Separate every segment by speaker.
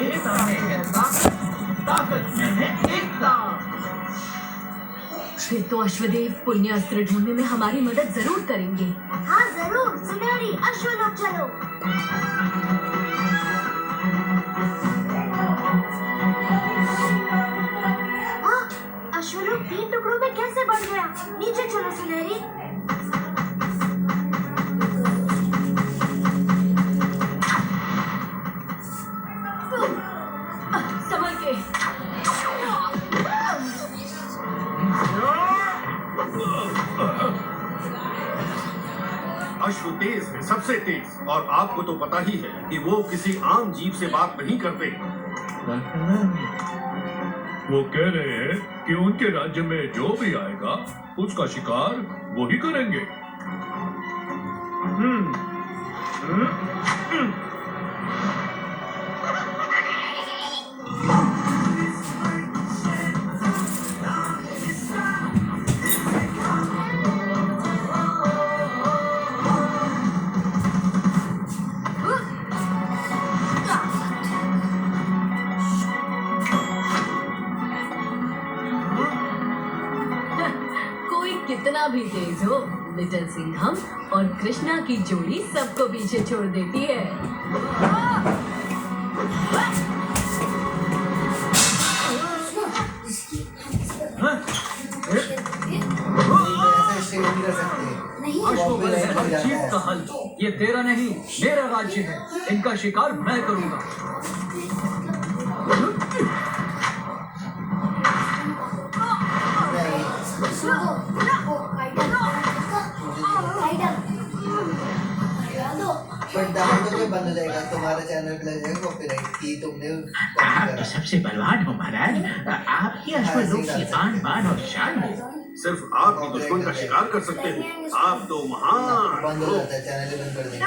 Speaker 1: एकता में है ताकत, ताकत में है एकता।
Speaker 2: फिर तो अश्वदेव पुण्यास्त्र ढूंढने में हमारी मदद जरूर करेंगे।
Speaker 3: हाँ जरूर, सुनहरी अश्वलोक चलो। हाँ, अश्वलोक 3 टुकड़ों में कैसे बढ़ गया? नीचे चलो सुनहरी।
Speaker 2: संभल के।
Speaker 4: अश्व तेज है, सबसे तेज, और आपको तो पता ही है कि वो किसी आम जीव से बात नहीं करते।
Speaker 5: वो कह रहे हैं कि उनके राज्य में जो भी आएगा उसका शिकार वो ही करेंगे।
Speaker 2: कोई कितना भी तेज हो, लिटिल सिंघम और कृष्णा की जोड़ी सबको पीछे छोड़ देती है।
Speaker 1: अश्वबल है हर चीज का हल। ये तेरा नहीं, मेरा राज्य है। इनका शिकार मैं करूंगा।
Speaker 6: बट दाम तो बंद हो जाएगा, तुम्हारा चैनल पे लग जाएगा कॉपीराइट कि तुमने
Speaker 7: आप तो सबसे बलवान हो महाराज। आप ही अश्वलोक की आन बान और शान हो।
Speaker 4: सिर्फ आप ही दुश्मन का शिकार कर सकते हो। आप तो महान
Speaker 6: बंद हो
Speaker 4: हो।
Speaker 6: जाता है, चैनल ही बंद कर देंगे।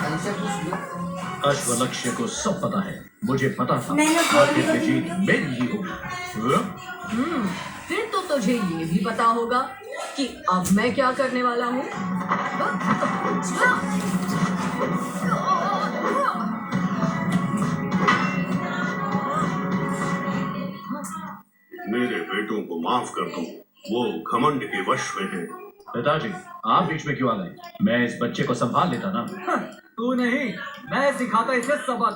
Speaker 6: अंशा पूछ लो।
Speaker 5: अश्वलक्ष्य को सब पता है, मुझे पता था आखिर में जीत मेरी ही होगी।
Speaker 2: फिर तो तुझे ये भी पता होगा कि अब मैं क्या करने वाला हूँ।
Speaker 4: मेरे बेटों को माफ कर दो, वो घमंड के वश में हैं।
Speaker 5: पिताजी, आप बीच में क्यों आ गए? मैं इस बच्चे को संभाल लेता ना।
Speaker 1: तू नहीं, मैं सिखाता इसे सबक।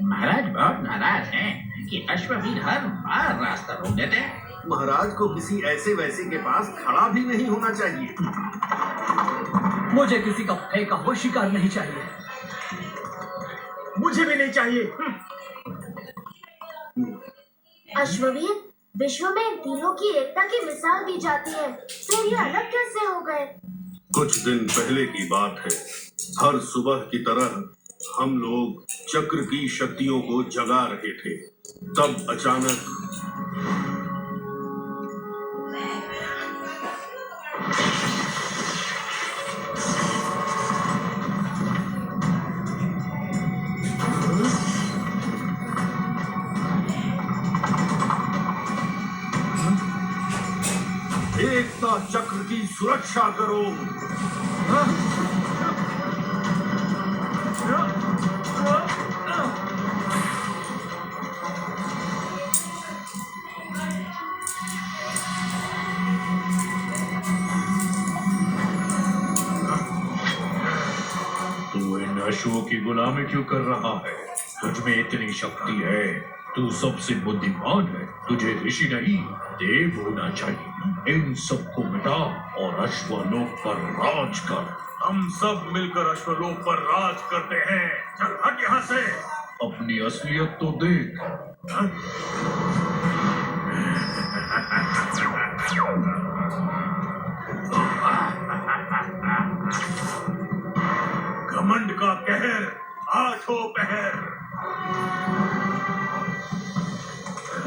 Speaker 7: महाराज बहुत नाराज हैं कि अश्ववीर हर बार रास्ता रोक देते हैं।
Speaker 4: महाराज को किसी ऐसे वैसे के पास खड़ा भी नहीं होना चाहिए।
Speaker 1: मुझे किसी का फेंका हुआ शिकार नहीं चाहिए। मुझे भी नहीं चाहिए।
Speaker 3: अश्ववीर, विश्व में इन तीनों की एकता की मिसाल दी जाती है, फिर ये अलग कैसे हो गए?
Speaker 4: कुछ दिन पहले की बात है। हर सुबह की तरह हम लोग चक्र की शक्तियों को जगा रहे थे। तब अचानक एकता चक्र की सुरक्षा करो।
Speaker 5: तू इन अश्वों की गुलामी क्यों कर रहा है? तुझ में इतनी शक्ति है, तू सबसे बुद्धिमान है। तुझे ऋषि नहीं देव होना चाहिए। इन सबको मिटा और अश्वलोक पर राज कर।
Speaker 4: हम सब मिलकर अश्वलोक पर राज करते हैं। चल हट यहाँ से।
Speaker 5: अपनी असलियत तो देख।
Speaker 4: घमंड का कहर, आठों पहर।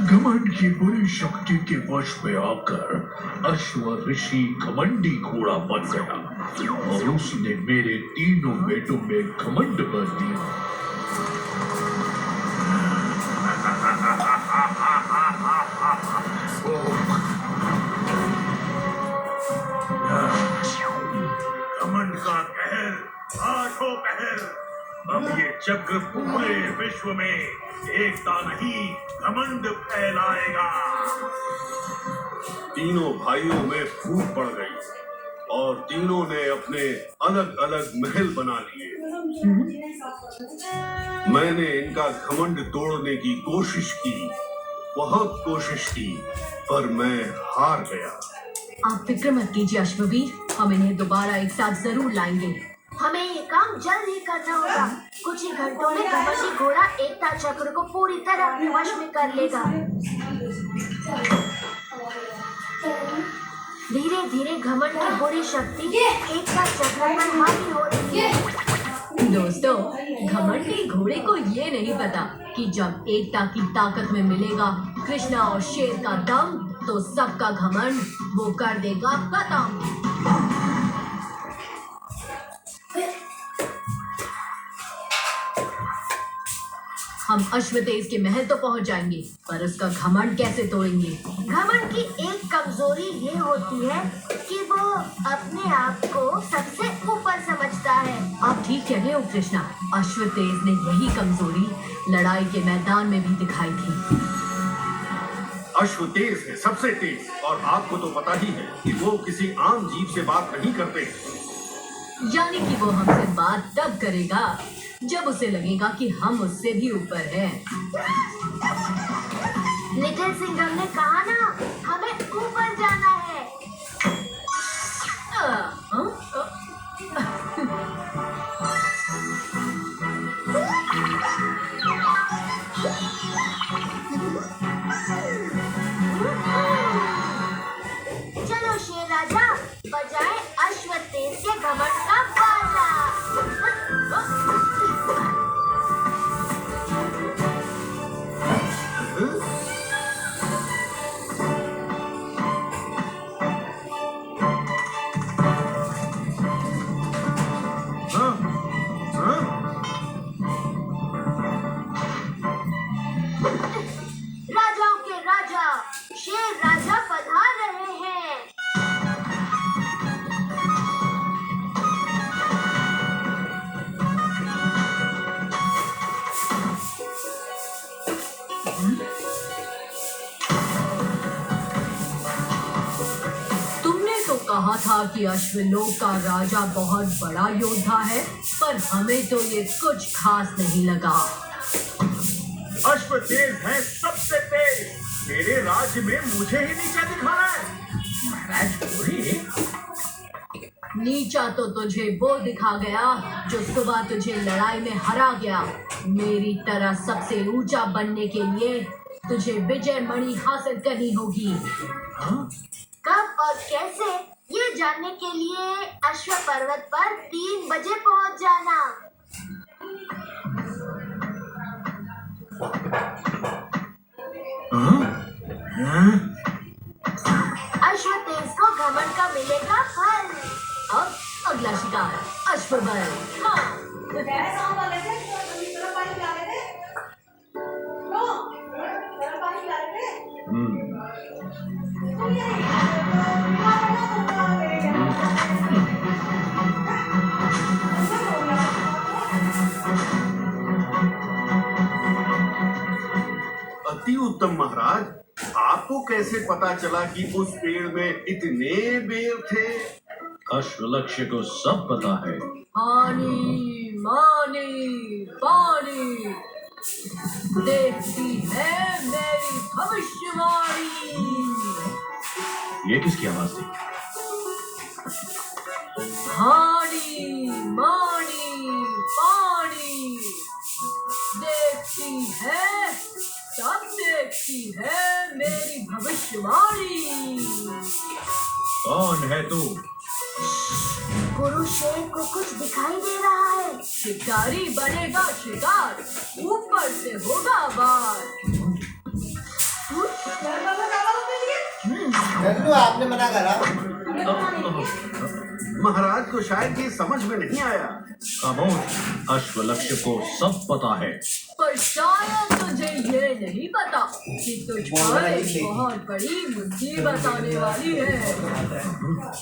Speaker 5: घमंड की बुरी शक्ति के वश में आकर अश्व ऋषि घमंडी घोड़ा बन गया और उसने मेरे तीनों बेटों में घमंड भर दिया।
Speaker 4: कहर। अब ये चक्र पूरे विश्व में एकता नहीं घमंड फैलाएगा। तीनों भाइयों में फूट पड़ गई और तीनों ने अपने अलग अलग महल बना लिए। मैंने इनका घमंड तोड़ने की कोशिश की, बहुत कोशिश की, पर मैं हार गया।
Speaker 2: आप फिक्र मत कीजिए अश्ववीर, हम इन्हें दोबारा एक साथ जरूर लाएंगे।
Speaker 3: हमें ये काम जल्द ही करना होगा। कुछ ही घंटों में घमंडी घोड़ा एकता चक्र को पूरी तरह अपने वश में कर लेगा। धीरे धीरे घमंड की बुरी शक्ति एकता चक्र पर हावी हो रही है।
Speaker 2: दोस्तों, घमंडी घोड़े को ये नहीं पता कि जब एकता की ताकत में मिलेगा कृष्णा और शेर का दम, तो सबका घमंड वो कर देगा खत्म। हम अश्वतेज के महल तो पहुंच जाएंगे, पर उसका घमंड कैसे तोड़ेंगे?
Speaker 3: घमंड की एक कमजोरी ये होती है कि वो अपने आप को सबसे ऊपर समझता है।
Speaker 2: आप ठीक कह रहे हो कृष्णा, अश्वतेज ने यही कमजोरी लड़ाई के मैदान में भी दिखाई थी।
Speaker 4: अश्व तेज है, सबसे तेज, और आपको तो पता ही है कि वो किसी आम जीव से बात नहीं करते।
Speaker 2: यानी कि वो हमसे बात तब करेगा जब उसे लगेगा कि हम उससे भी ऊपर हैं।
Speaker 3: लिटिल सिंघम ने कहा ना, हमें ऊपर जाना है। चलो शेर राजा, बजाए अश्वतेज के घमंड का बाजा। राजाओं के राजा शेर राजा पधार रहे हैं।
Speaker 2: तुमने तो कहा था कि अश्वलोक का राजा बहुत बड़ा योद्धा है, पर हमें तो ये कुछ खास नहीं लगा।
Speaker 4: अश्व तेज है, सबसे तेज। मेरे राज्य में मुझे ही नीचा दिखाना है।
Speaker 7: महाराज पूरी
Speaker 2: नीचा तो तुझे वो दिखा गया जो सुबह तुझे लड़ाई में हरा गया। मेरी तरह सबसे ऊंचा बनने के लिए तुझे विजय मणि हासिल करनी होगी।
Speaker 3: कब और कैसे, ये जानने के लिए अश्व पर्वत पर 3 बजे पहुंच जाना। अश्वतेज को घमंड का मिलेगा फल।
Speaker 2: अब अगला शिकार अश्वबल। हाँ।
Speaker 4: अति उत्तम महाराज, आपको कैसे पता चला कि उस पेड़ में इतने बेर थे?
Speaker 5: अश्वलक्ष्य को सब पता है।
Speaker 2: पानी मानी पानी देखती है मेरी भविष्यवाणी।
Speaker 5: ये किसकी आवाज थी?
Speaker 2: पानी मानी पानी देखती है, सब देखती है मेरी भविष्यवाणी।
Speaker 5: कौन है तू?
Speaker 3: गुरु शेर को कुछ दिखाई दे रहा है।
Speaker 2: शिकारी बनेगा शिकार, ऊपर से होगा वार।
Speaker 6: नन्नू, आपने मना करा।
Speaker 4: महाराज को शायद ये समझ में नहीं आया।
Speaker 5: खामोश, अश्वलक्ष्य को सब पता है।
Speaker 2: पर शायद तुझे ये नहीं पता कि तुझ पर एक बहुत बड़ी मुसीबत आने वाली है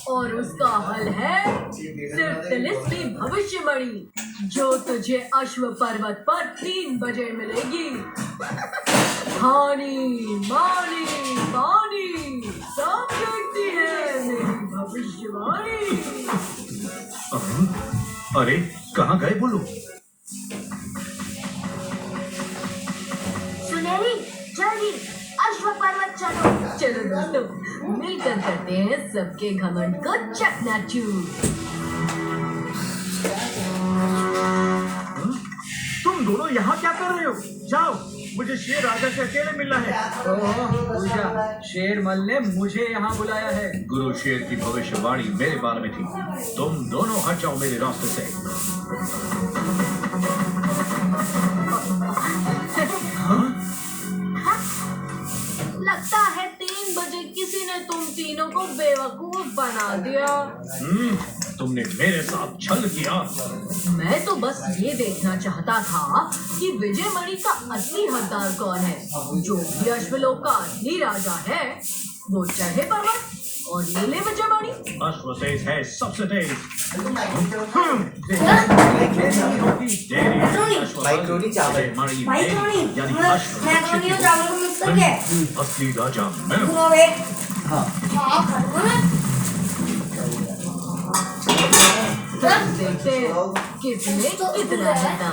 Speaker 2: और उसका हल है सिर्फ तिलिस्मी भविष्यवाणी जो तुझे अश्व पर्वत पर 3 बजे मिलेगी। हानि मानी पानी सब देखती है मेरी भविष्यवाणी।
Speaker 5: अरे कहाँ गए वो लोग?
Speaker 3: सुनहरी जल्दी अश्व पर्वत चलो।
Speaker 2: चलो दोस्तों मिलकर करते हैं सबके घमंड को चकनाचूर।
Speaker 5: तुम दोनों यहाँ क्या कर रहे हो? जाओ, मुझे शेर राजा से अकेले मिलना है।
Speaker 1: पूजा शेर मल ने मुझे यहाँ बुलाया है।
Speaker 5: गुरु शेर की भविष्यवाणी मेरे बारे में थी। तुम दोनों हट जाओ मेरे रास्ते से।
Speaker 2: लगता है 3 बजे किसी ने तुम तीनों को बेवकूफ बना दिया।
Speaker 5: तुमने मेरे साथ छल किया।
Speaker 2: मैं तो बस ये देखना चाहता था कि विजय मणि का असली हकदार कौन है। जो भी अश्वलोक का असली राजा है वो चढ़े पर्वत और ले ले विजय मणि।
Speaker 5: अश्व तेज है, सबसे तेज।
Speaker 6: माइक्रोनी चावल।
Speaker 8: मैक्रोनी और चावल को मिक्स करके
Speaker 5: असली राजा मैं हूँ।
Speaker 8: सुनो वे
Speaker 6: हाँ
Speaker 2: देखते हैं किसने कितना जीता।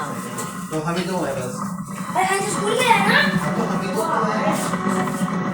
Speaker 6: तो हम ही तो है बस।
Speaker 8: अरे ऐसे स्कूल में है ना
Speaker 6: तो हम ही तो है।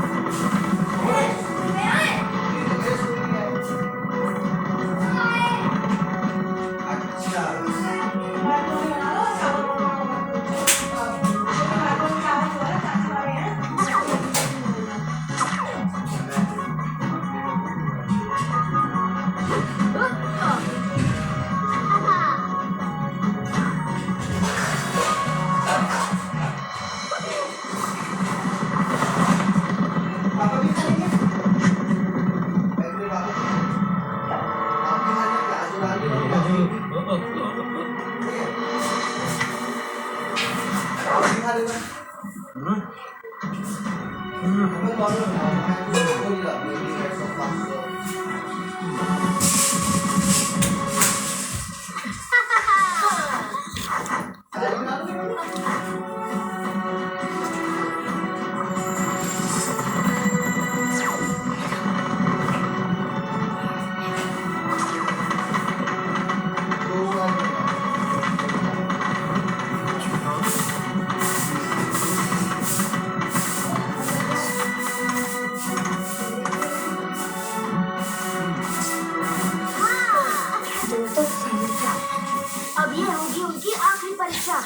Speaker 3: अब ये होगी उनकी आखिरी परीक्षा।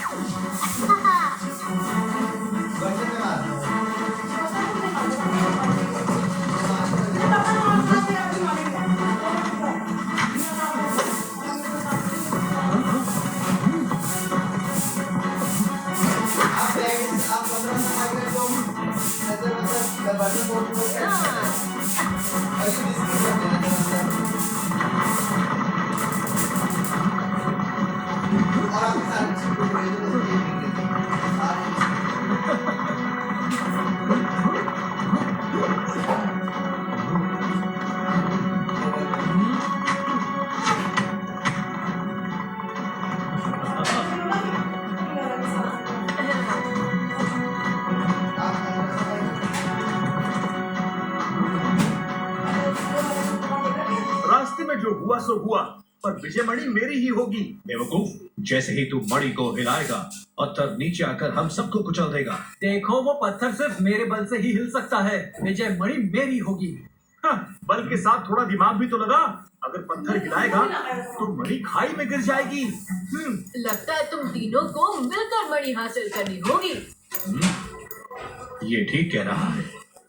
Speaker 5: रास्ते में जो हुआ सो हुआ, पर विजय मणि मेरी ही होगी। बेवकूफ, जैसे ही तू मणि को हिलाएगा पत्थर नीचे आकर हम सबको कुचल देगा।
Speaker 1: देखो वो पत्थर सिर्फ मेरे बल से ही हिल सकता है। विजय मणि मेरी होगी।
Speaker 5: बल के साथ थोड़ा दिमाग भी तो लगा। अगर पत्थर हिलाएगा तो मणि खाई में गिर जाएगी।
Speaker 2: लगता है तुम तीनों को मिलकर मणि हासिल करनी होगी।
Speaker 5: ये ठीक कह रहा है,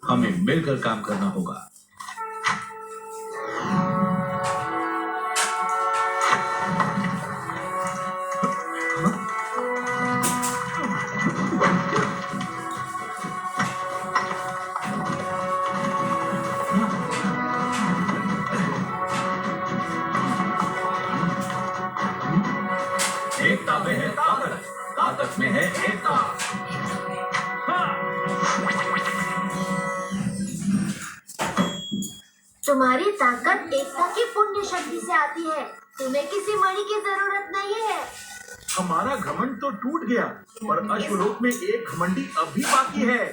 Speaker 5: हमें मिलकर काम करना होगा। एकता में है ताकत, ताकत में है एकता।
Speaker 3: तुम्हारी ताकत एकता की पुण्य शक्ति से आती है। तुम्हें किसी मणि की जरूरत नहीं है।
Speaker 9: हमारा घमंड तो टूट गया, पर अश्वलोक में एक घमंडी अब भी बाकी है।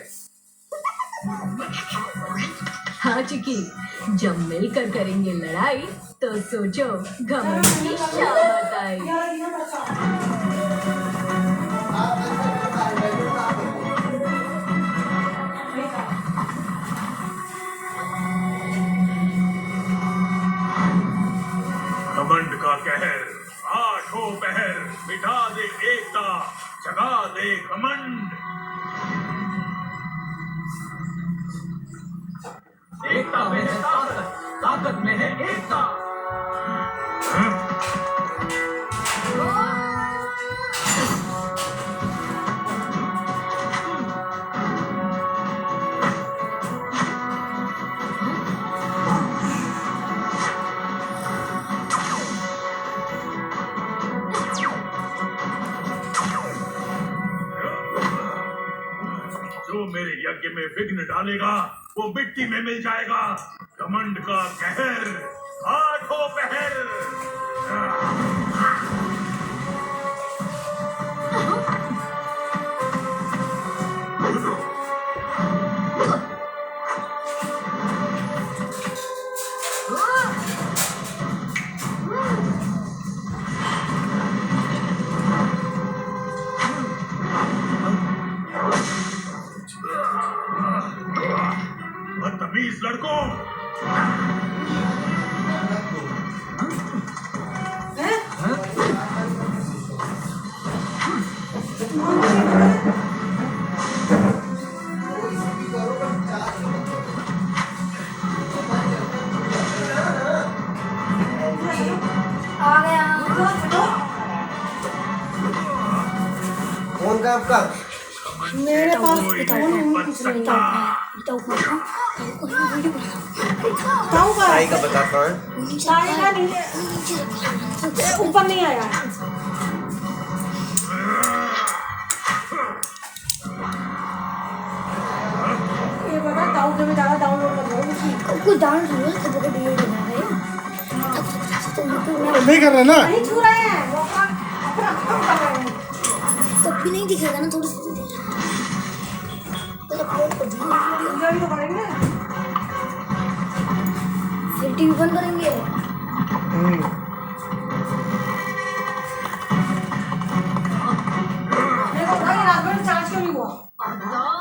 Speaker 2: हाँ चिकी, जब मिलकर करेंगे लड़ाई तो सोचो घमंड की शामत आएगी।
Speaker 5: घमंड का कहर, आठों पहर, मिटा दे एकता, जगा दे घमंड।
Speaker 1: एकता में है ताकत, ताकत में है एकता।
Speaker 5: जो मेरे यज्ञ में विघ्न डालेगा वो मिट्टी में मिल जाएगा। घमंड का कहर, आठों पहर। बदतमीज लड़कों,
Speaker 8: आ गया।
Speaker 6: कौन का आपका?
Speaker 8: मेरे पास
Speaker 5: कोई
Speaker 8: बताओ
Speaker 5: नहीं
Speaker 8: ना,
Speaker 5: बच
Speaker 8: कुछ नहीं
Speaker 5: सकता।
Speaker 8: बताओ बताओ का
Speaker 6: भाई का बताता है।
Speaker 8: सारे का नीचे ऊपर नहीं आया। ये बता दाऊ के में ज्यादा डाउनलोड कर लो। कुछ डाउनलोड नहीं है, तो वीडियो बना रहे हो।
Speaker 6: नहीं कर रहे ना?
Speaker 8: नहीं छू रहे हैं, वो अपना काम कर रहे हैं। तब भी नहीं दिखेगा ना, थोड़ी सी तो अपलोड कर दीजिए। वीडियो तो करेंगे, फिर टीवी बंद करेंगे। देखो भाई, रात में चार्ज क्यों नहीं हुआ?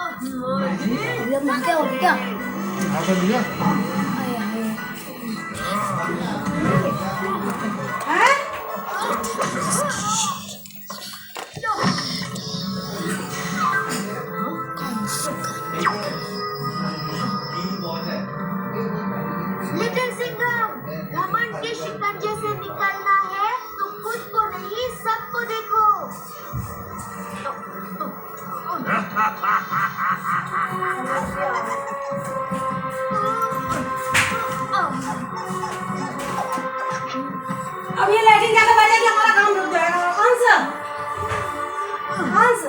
Speaker 8: अभी अब ना क्या हो गया?
Speaker 6: आपने लिया?
Speaker 8: हैं?
Speaker 3: लिटिल सिंघम, घमंड के शिकंजे से निकलना है तो खुद को नहीं सबको देखो।
Speaker 8: अब ये लाइटिंग ज्यादा बढ़ जाएगी, हमारा काम रुक जाएगा। हंस हंस।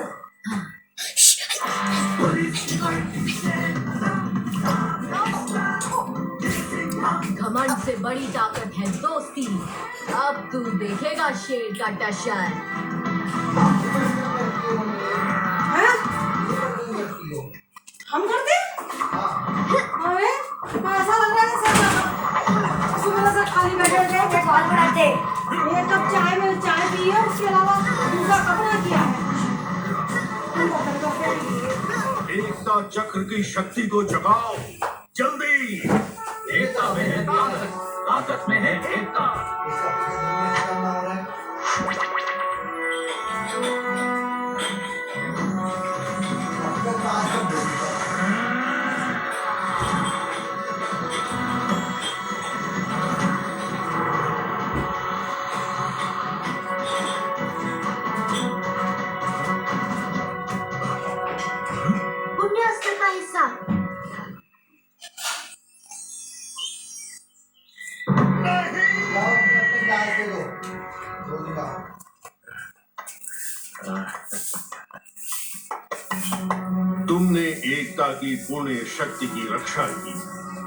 Speaker 2: घमंड से बड़ी ताकत है दोस्ती। अब तू देखेगा शेर का टशन।
Speaker 8: हैं? हम करते? अरे ऐसा लग रहा है जैसे सुबह से खाली बैठे थे, बेकार बनाते। एक कप चाय में चाय पी है, उसके अलावा दूसरा कपड़ा किया है।
Speaker 4: एकता चक्र की शक्ति को जगाओ, जल्दी।
Speaker 1: एकता में है ताकत, ताकत में है एकता।
Speaker 6: इसका करना हो रहा है। आपका पास है बोल।
Speaker 3: पुण्यास्त्र का हिस्सा।
Speaker 6: लाओ अपने गाय दे दो। दो दिन बाद।
Speaker 4: तुमने एकता की पुण्य शक्ति की रक्षा की,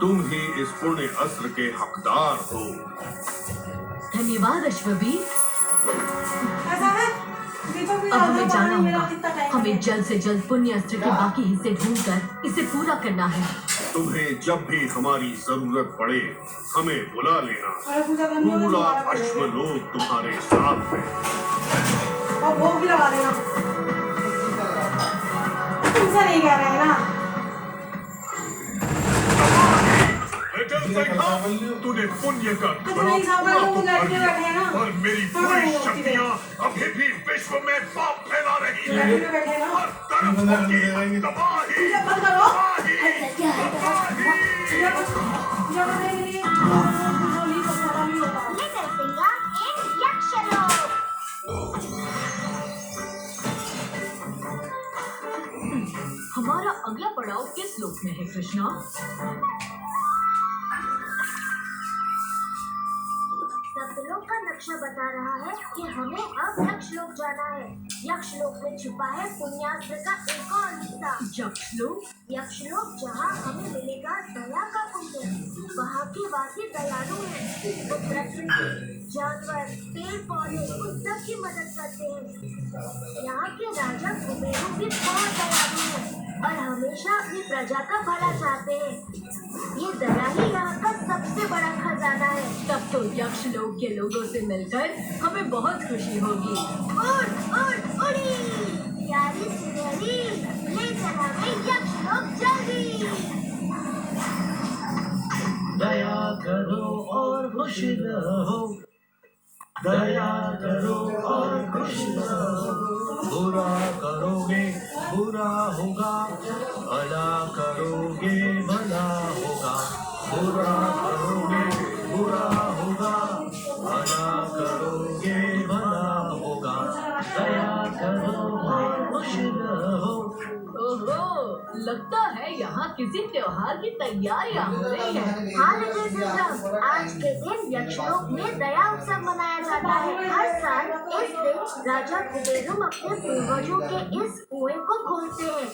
Speaker 4: तुम ही इस पुण्य अस्त्र के हकदार हो।
Speaker 2: धन्यवाद अश्वबीर।
Speaker 8: ऐसा है दीपक भी
Speaker 2: अब हमें जाना
Speaker 8: मेरा
Speaker 2: होगा।
Speaker 8: कितना टाइम
Speaker 2: हमें जल्द से जल्द पुण्य अस्त्र के बाकी हिस्से ढूंढकर इसे पूरा करना है।
Speaker 4: तुम्हें जब भी हमारी जरूरत पड़े हमें बुला लेना।
Speaker 8: अरे पूजा करनी होगी
Speaker 4: पूरा
Speaker 8: दोबारा कर लेंगे।
Speaker 4: अश्वलोक तुम्हारे साथ है।
Speaker 8: और भोग भी लगा देना। तुमसे नहीं कह रहे हैं ना।
Speaker 5: तूने पुण्य का
Speaker 8: कितने हिसाब से लोग लड़के बैठे हैं ना।
Speaker 5: और मेरी पूरी शक्तियाँ अभी भी विश्व में पाप फैला रही है।
Speaker 8: लड़के बैठे हैं ना।
Speaker 5: हर तरफ होगी तबाही,
Speaker 8: पूजा बंद करो।
Speaker 5: तबाही।
Speaker 8: पूजा करने के लिए नहीं पता नहीं होता।
Speaker 3: Little finger in Yakshalok.
Speaker 2: हमारा अगला पड़ाव किस लोक में है कृष्णा?
Speaker 3: सप्तलोक का नक्शा बता रहा है कि हमें अब यक्षलोक जाना है। यक्षलोक में छुपा है पुण्यास्त्र का एक और हिस्सा।
Speaker 2: यक्षलोक?
Speaker 3: यक्षलोक जहाँ हमें मिलेगा दया का पुण्य। वहाँ के वासी दयालु हैं। वो प्रकृति, जानवर, पेड़ पौधे उन सब की मदद करते हैं। यहाँ के राजा कुबेर भी बहुत दयालु हैं और हमेशा अपनी प्रजा का भला चाहते हैं। ये दया ही यहाँ का सबसे बड़ा खजाना है।
Speaker 2: तब तो यक्षलोक के लोगों से मिलकर हमें बहुत खुशी होगी।
Speaker 3: उड़ी प्यारी सुनहरी, ले चला मैं यक्षलोक जल्दी।
Speaker 1: दया करो और खुश रहो, दया करो और खुश रहो। बुरा करोगे बुरा होगा, भला करोगे भला होगा। बुरा करोगे बुरा होगा, भला करोगे भला होगा। दया करो और खुश रहो।
Speaker 2: ओहो, लगता है यहाँ किसी त्योहार की तैयारियां हो रही है।
Speaker 3: हाँ लिटिल सिस्टर, आज के दिन यक्षलोक में दया उत्सव मनाया जाता है। हर साल इस दिन राजा कुबेरुम अपने पूर्वजों के इस कुएं को खोलते हैं।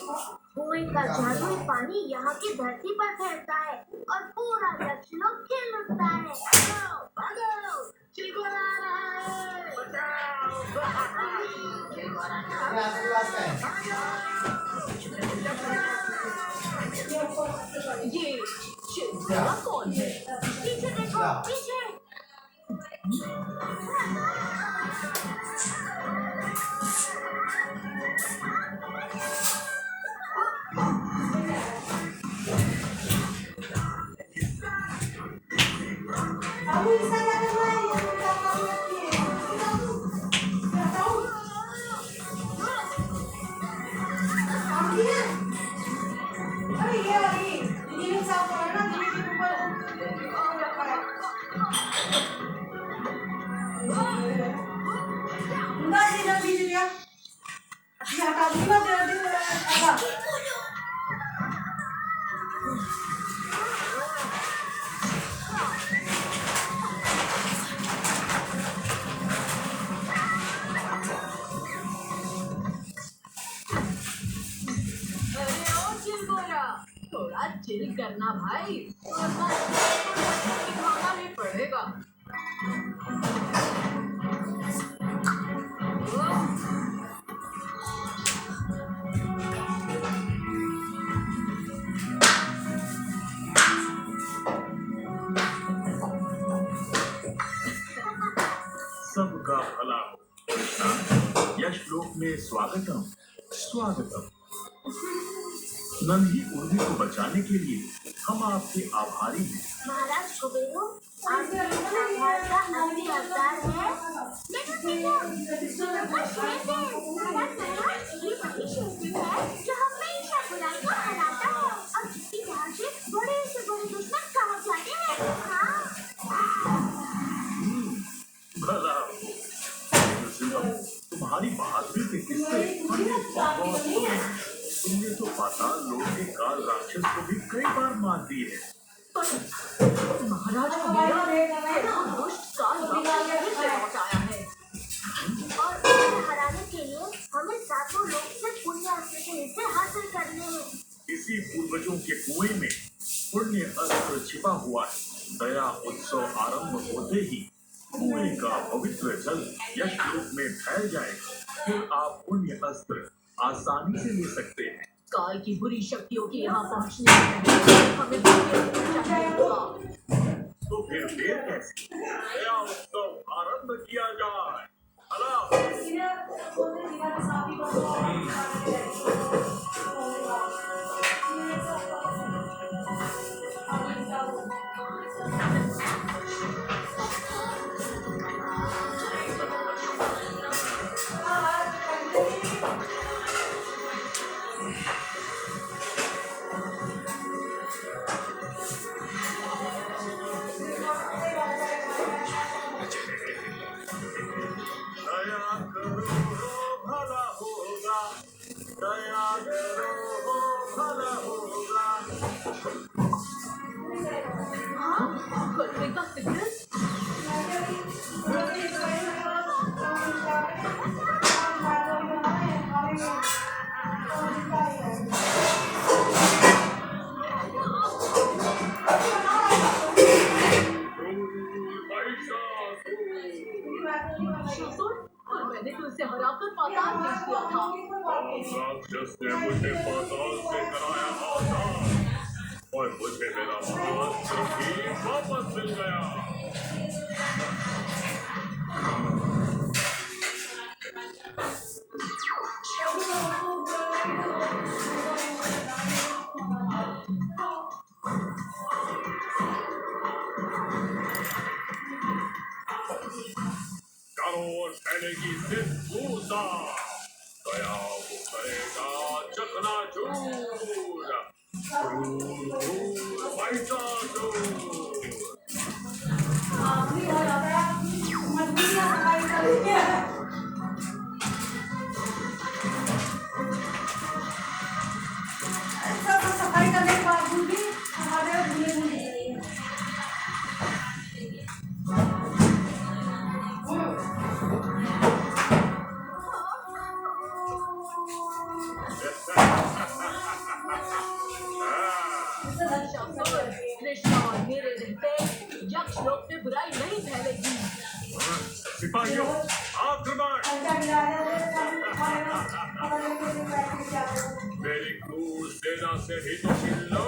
Speaker 3: कुएं का जादुई पानी यहाँ की धरती पर फैलता है और पूरा यक्षलोक खिल उठता है। भागो, चिलगोरा आ रहा है।
Speaker 2: ये चिलगोरा कौन है?
Speaker 3: पीछे देखो, पीछे।
Speaker 8: अभी इसका क्या करना है? ये क्या करना है? बताओ। काम की है? अरे ये वाली ये साफ करो ना, ये के ऊपर और रखा है। उनका जी ना बीज दिया। ये हटा दूंगा जल्दी हटा।
Speaker 2: अरे ओ चिलगोरा, थोड़ा चिल करना भाई, वरना खाना ही पड़ेगा।
Speaker 9: सबका भला हो। कृष्णा, यक्षलोक में स्वागतम स्वागतम। नन्ही उर्मी को बचाने के लिए हम आपके आभारी हैं।
Speaker 3: महाराज कुबेरो, आपके आभार का असली अवतार है। देखो देखो, का शेर है। महाराज महाराज, ये वही शेर है जो हमेशा बुराई को हराता है और जिसकी वजह से बड़े से बड़े दुश्मन काट जाते हैं। हाँ।
Speaker 9: भला हो। तुम्हारी बहादुरी के किस्से हमें बहुत सुने हैं। तुमने तो पाताल लोक के काल राक्षस को भी कई बार मार दी है।
Speaker 2: महाराज कुबेरा दुष्ट काल राक्षस से लौट आया है
Speaker 3: और उसे हराने के लिए हमें सातों लोक से पुण्य अस्त्र के हिस्से हासिल करने हैं।
Speaker 9: इसी पूर्वजों के कुएं में पुण्य अस्त्र बरसा हुआ है। दया उत्सव आरंभ होते ही कुएं का पवित्र जल यश रूप में फैल जाएगा। फिर आप पुण्य अस्त्र आसानी से ले सकते हैं।
Speaker 2: काल की बुरी शक्तियों के यहाँ पहुँचने में हमें चाहिए होगा।
Speaker 9: तो फिर देर कैसे? दया उत्सव आरंभ किया जाए। अला दया करो भला होगा, दया करो भला होगा।
Speaker 2: बर्थडे का सिग्नल और मैंने तो उसे हराकर पाताल भेज दिया था।
Speaker 9: राक्षस ने मुझे पाताल से कराया आजाद और मुझे मेरा महाराष्ट्र भी वापस मिल गया। चारों ओर फैलेगी सिर्फ मूसा। दया वो करेगा चकनाचूर। क्रूर क्रूर महिषासुर।
Speaker 8: सफाई करने के बावजूद भी हमारे भूले भूले जाइए।
Speaker 2: कृष्ण और मेरे रहते यक्ष लोक में बुराई नहीं फैलेगी।
Speaker 9: सिपाहियों आक्रमण। मेरी क्रूर सेना से ही तो मिल लो।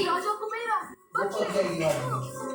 Speaker 2: राजा कुबेरा बचिए।